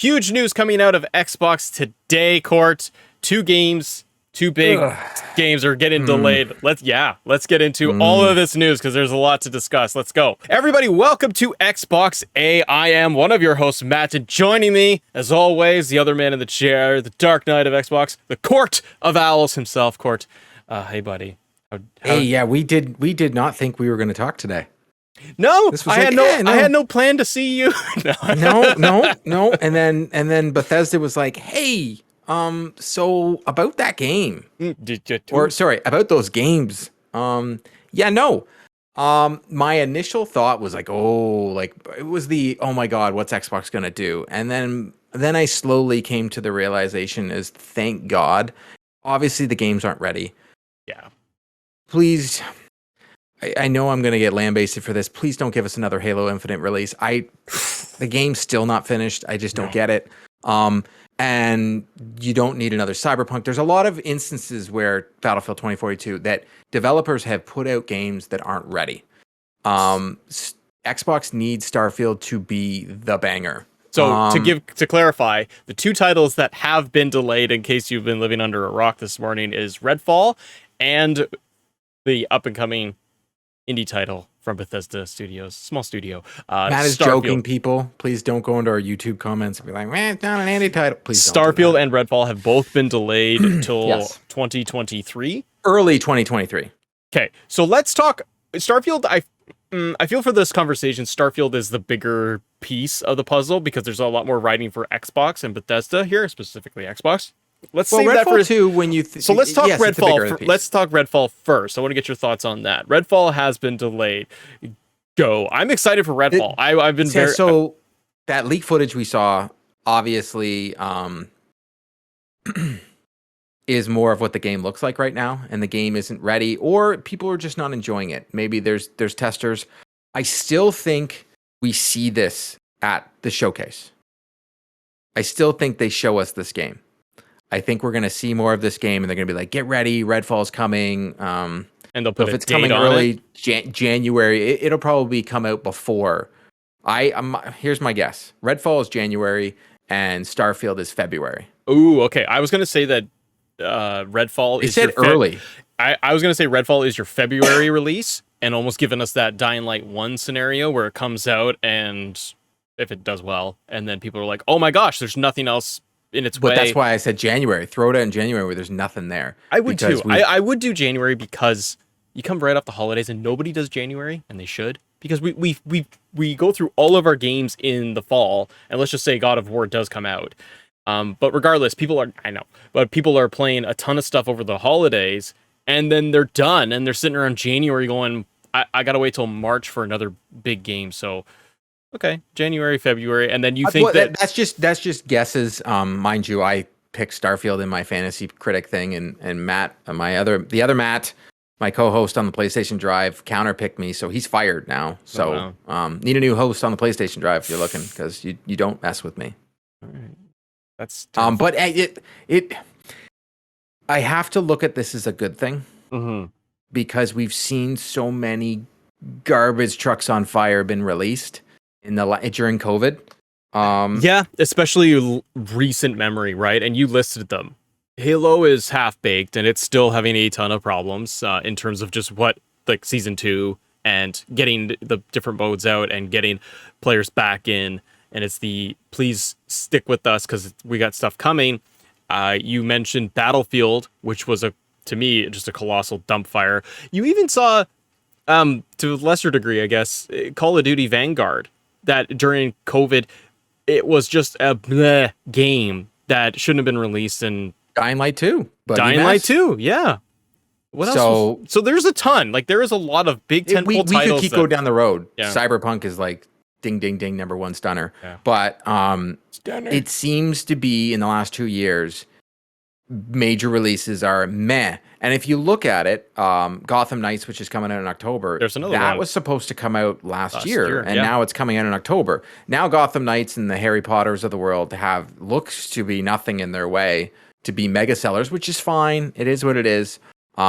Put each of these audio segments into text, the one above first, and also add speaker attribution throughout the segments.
Speaker 1: Huge news coming out of Xbox today, Court. Two big games are getting delayed. Let's get into all of this news because there's a lot to discuss. Let's go. Everybody, welcome to Xbox A. I am one of your hosts, Matt, and joining me, as always, the other man in the chair, the Dark Knight of Xbox, the Court of Owls himself. Court, hey, buddy.
Speaker 2: We did not think we were going to talk today.
Speaker 1: No, I had no plan to see you.
Speaker 2: No. And then Bethesda was like, "Hey, so about that game, about those games, my initial thought was like, it was oh my god, what's Xbox gonna do? And then I slowly came to the realization is, thank God, obviously the games aren't ready.
Speaker 1: Yeah,
Speaker 2: please. I know I'm going to get lambasted for this. Please don't give us another Halo Infinite release. The game's still not finished. I just don't get it. And you don't need another Cyberpunk. There's a lot of instances where Battlefield 2042 that developers have put out games that aren't ready. Xbox needs Starfield to be the banger.
Speaker 1: So to clarify, the two titles that have been delayed, in case you've been living under a rock this morning, is Redfall and the up and coming indie title from Bethesda Studios, small studio.
Speaker 2: Matt is joking, people. Please don't go into our YouTube comments and be like, man, it's not an indie title. Please
Speaker 1: Starfield and Redfall have both been delayed until 2023.
Speaker 2: Early 2023.
Speaker 1: Okay, so let's talk Starfield. I feel for this conversation, Starfield is the bigger piece of the puzzle because there's a lot more writing for Xbox and Bethesda here, specifically Xbox. Let's save that for
Speaker 2: too. When you
Speaker 1: so let's talk Redfall. Let's talk Redfall first. I want to get your thoughts on that. Redfall has been delayed. Go. I'm excited for Redfall. I've been very
Speaker 2: so that leak footage we saw obviously is more of what the game looks like right now, and the game isn't ready, or people are just not enjoying it. Maybe there's testers. I still think we see this at the showcase. I still think they show us this game. I think we're going to see more of this game, and they're going to be like, get ready, Redfall's coming.
Speaker 1: And they'll put
Speaker 2: if it's coming early January, it'll probably come out before. Here's my guess. Redfall is January, and Starfield is February.
Speaker 1: Ooh, okay. I was going to say that Redfall is
Speaker 2: early.
Speaker 1: I was going to say Redfall is your February release, and almost giving us that Dying Light 1 scenario where it comes out, and if it does well, and then people are like, oh my gosh, there's nothing else in its way.
Speaker 2: But that's why I said January. Throw it out in January where there's nothing there.
Speaker 1: I would too. I would do January because you come right off the holidays and nobody does January, and they should, because we go through all of our games in the fall, and let's just say God of War does come out. But regardless, people are playing a ton of stuff over the holidays, and then they're done, and they're sitting around January going, I gotta wait till March for another big game. So okay, January, February, and then you think
Speaker 2: that's just guesses. Mind you, I picked Starfield in my fantasy critic thing, and Matt, the other Matt, my co-host on the PlayStation Drive, counterpicked me, so he's fired now. So need a new host on the PlayStation Drive if you're looking, because you don't mess with me.
Speaker 1: All right, that's
Speaker 2: but I have to look at this as a good thing, because we've seen so many garbage trucks on fire been released during COVID.
Speaker 1: Especially recent memory, right? And you listed them. Halo is half baked, and it's still having a ton of problems in terms of just season 2 and getting the different modes out and getting players back in. And it's please stick with us because we got stuff coming. You mentioned Battlefield, which was to me just a colossal dump fire. You even saw, to a lesser degree, I guess, Call of Duty Vanguard, that during COVID, it was just a bleh game that shouldn't have been released. And
Speaker 2: Dying Light 2.
Speaker 1: Dying Light 2, yeah. What else? So there's a ton. There is a lot of big tentpole titles.
Speaker 2: We could keep going down the road. Yeah. Cyberpunk is ding, ding, ding, number one stunner. Yeah. But it seems to be, in the last 2 years, major releases are meh. And if you look at it, Gotham Knights, which is coming out in October,
Speaker 1: there's another
Speaker 2: that
Speaker 1: one.
Speaker 2: Was supposed to come out last year, and now it's coming out in October. Now Gotham Knights and the Harry Potters of the world looks to be nothing in their way to be mega sellers, which is fine. It is what it is.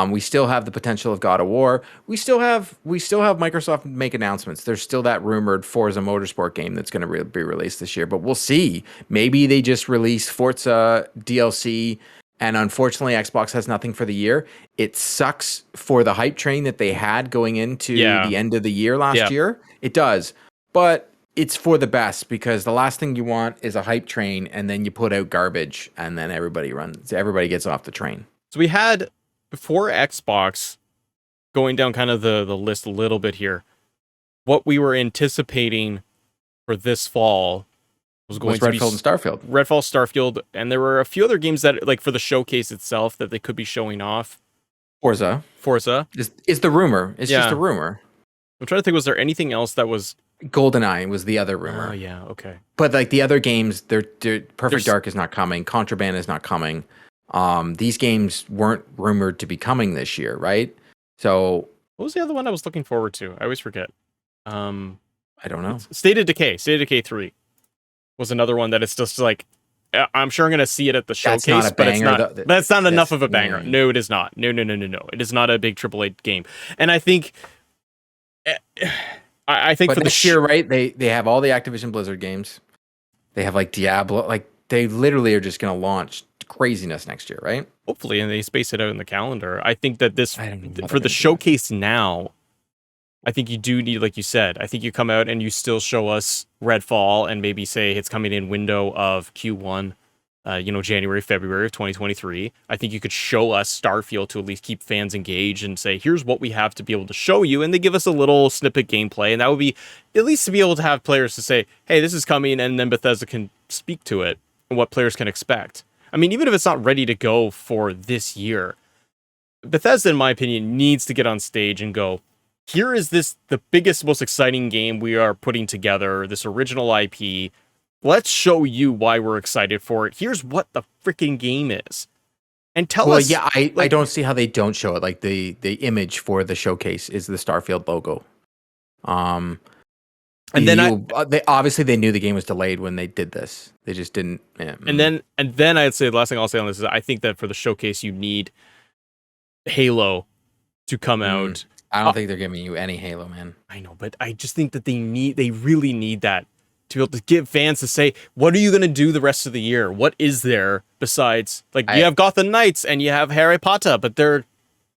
Speaker 2: We still have the potential of God of War. We still have Microsoft make announcements. There's still that rumored Forza Motorsport game that's going to be released this year, but we'll see. Maybe they just release Forza DLC, and unfortunately, Xbox has nothing for the year. It sucks for the hype train that they had going into
Speaker 1: Yeah.
Speaker 2: the end of the year last
Speaker 1: Yeah.
Speaker 2: year. It does, but it's for the best, because the last thing you want is a hype train and then you put out garbage and then everybody gets off the train.
Speaker 1: So we had, before Xbox, going down kind of the list a little bit here, what we were anticipating for this fall was going to be
Speaker 2: Redfall and Starfield.
Speaker 1: Redfall, Starfield, and there were a few other games that, like, for the showcase itself, that they could be showing off.
Speaker 2: Forza is the rumor. It's just a rumor.
Speaker 1: I'm trying to think, was there anything else that was...
Speaker 2: GoldenEye was the other rumor.
Speaker 1: Oh, yeah, okay.
Speaker 2: But like the other games, Perfect Dark is not coming. Contraband is not coming. These games weren't rumored to be coming this year, right? So
Speaker 1: what was the other one I was looking forward to? I always forget.
Speaker 2: I don't know.
Speaker 1: State of Decay 3 was another one that it's just like, I'm sure I'm going to see it at the showcase, but it's not. That's not enough of a banger. No, it is not. No. It is not a big AAA game. And I think,
Speaker 2: But for this year, right? They have all the Activision Blizzard games. They have like Diablo. Like they literally are just going to launch craziness next year, right?
Speaker 1: Hopefully, and they space it out in the calendar. I think that this, for the showcase now, I think you do need, like you said, I think you come out and you still show us Redfall and maybe say it's coming in window of Q1, January, February of 2023. I think you could show us Starfield to at least keep fans engaged and say, here's what we have to be able to show you. And they give us a little snippet gameplay. And that would be at least to be able to have players to say, hey, this is coming. And then Bethesda can speak to it and what players can expect. I mean, even if it's not ready to go for this year, Bethesda, in my opinion, needs to get on stage and go, here is the biggest, most exciting game we are putting together, this original IP. Let's show you why we're excited for it. Here's what the freaking game is. And tell us...
Speaker 2: Well, yeah, I don't see how they don't show it. Like, the image for the showcase is the Starfield logo. And then they obviously they knew the game was delayed when they did this. They just didn't... Yeah.
Speaker 1: And then I'd say the last thing I'll say on this is I think that for the showcase, you need Halo to come out.
Speaker 2: I don't think they're giving you any Halo, man.
Speaker 1: I know, but I just think that they really need that to be able to give fans to say, what are you going to do the rest of the year? What is there besides, like, you have Gotham Knights and you have Harry Potter, but they're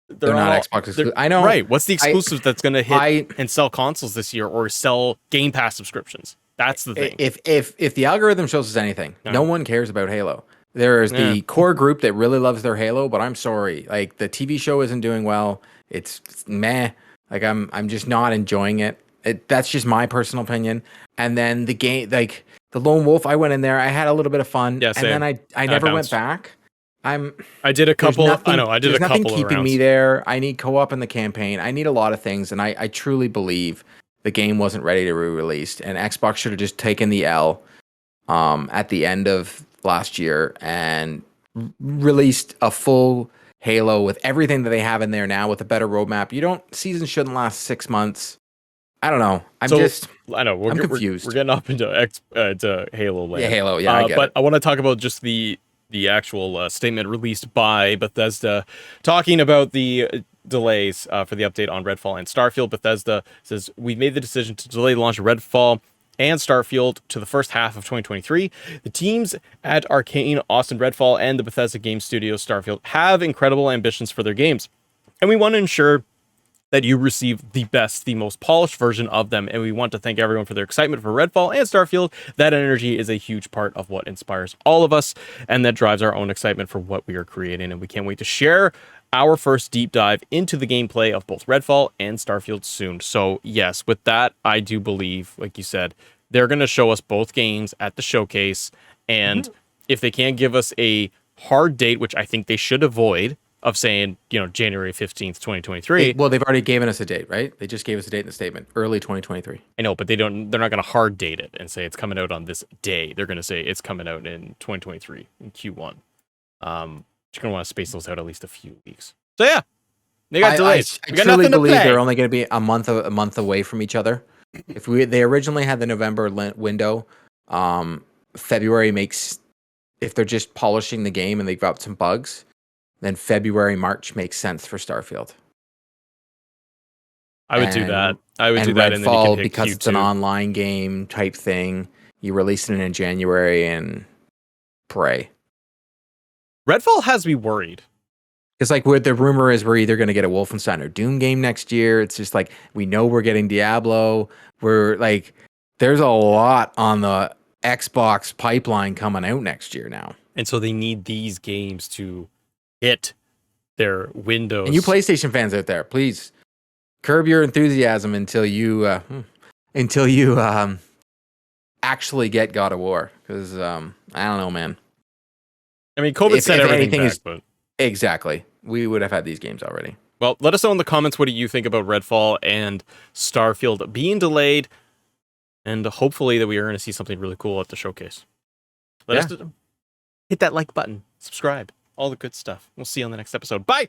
Speaker 2: not Xbox exclusive. I know.
Speaker 1: Right. What's the exclusive that's going to hit and sell consoles this year or sell Game Pass subscriptions? That's the thing.
Speaker 2: If the algorithm shows us anything, no one cares about Halo. There's the core group that really loves their Halo, but I'm sorry, like the TV show isn't doing well. It's meh. Like I'm just not enjoying it. That's just my personal opinion. And then the game, like the Lone Wolf, I went in there, I had a little bit of fun, and then I never went back.
Speaker 1: I did a couple. I did a couple. There's nothing
Speaker 2: keeping me there. I need co-op in the campaign. I need a lot of things, and I truly believe the game wasn't ready to be released, and Xbox should have just taken the L at the end of last year and released a full Halo with everything that they have in there now with a better roadmap. Seasons shouldn't last 6 months. I don't know. I'm confused.
Speaker 1: We're getting up into Halo land.
Speaker 2: Yeah, Halo. Yeah, I get
Speaker 1: but
Speaker 2: it.
Speaker 1: I want to talk about just the actual statement released by Bethesda talking about the delays for the update on Redfall and Starfield. Bethesda says, we've made the decision to delay the launch of Redfall and Starfield to the first half of 2023. The teams at Arcane, Austin, Redfall, and the Bethesda game studio Starfield have incredible ambitions for their games. And we want to ensure that you receive the best, the most polished version of them. And we want to thank everyone for their excitement for Redfall and Starfield. That energy is a huge part of what inspires all of us, and that drives our own excitement for what we are creating. And we can't wait to share our first deep dive into the gameplay of both Redfall and Starfield soon. So yes, with that, I do believe, like you said, they're going to show us both games at the showcase. And if they can't give us a hard date, which I think they should avoid, of saying, January 15th, 2023.
Speaker 2: Well, they've already given us a date, right? They just gave us a date in the statement, early 2023.
Speaker 1: I know, but they're not going to hard date it and say it's coming out on this day. They're going to say it's coming out in 2023 in Q1. You're going to want to space those out at least a few weeks. So yeah, they got delays.
Speaker 2: I truly believe they're only going to be a month away from each other. If they originally had the November window, February makes, if they're just polishing the game and they've got some bugs, then February, March makes sense for Starfield.
Speaker 1: I would do that. I would
Speaker 2: And
Speaker 1: do that, and then you can
Speaker 2: Redfall,
Speaker 1: hit
Speaker 2: because it's an
Speaker 1: Q2.
Speaker 2: online game type thing, you release it in January and pray.
Speaker 1: Redfall has me worried.
Speaker 2: Because like what the rumor is, we're either going to get a Wolfenstein or Doom game next year. It's just like we know we're getting Diablo. We're like, there's a lot on the Xbox pipeline coming out next year now.
Speaker 1: And so they need these games to hit their windows.
Speaker 2: And you PlayStation fans out there, please curb your enthusiasm until you actually get God of War. Because I don't know, man.
Speaker 1: I mean, COVID set everything
Speaker 2: anything
Speaker 1: back,
Speaker 2: is
Speaker 1: but
Speaker 2: exactly, we would have had these games already.
Speaker 1: well, let us know in the comments what do you think about Redfall and Starfield being delayed, and hopefully that we are going to see something really cool at the showcase. Let us hit that like button, subscribe, all the good stuff. We'll see you on the next episode. Bye!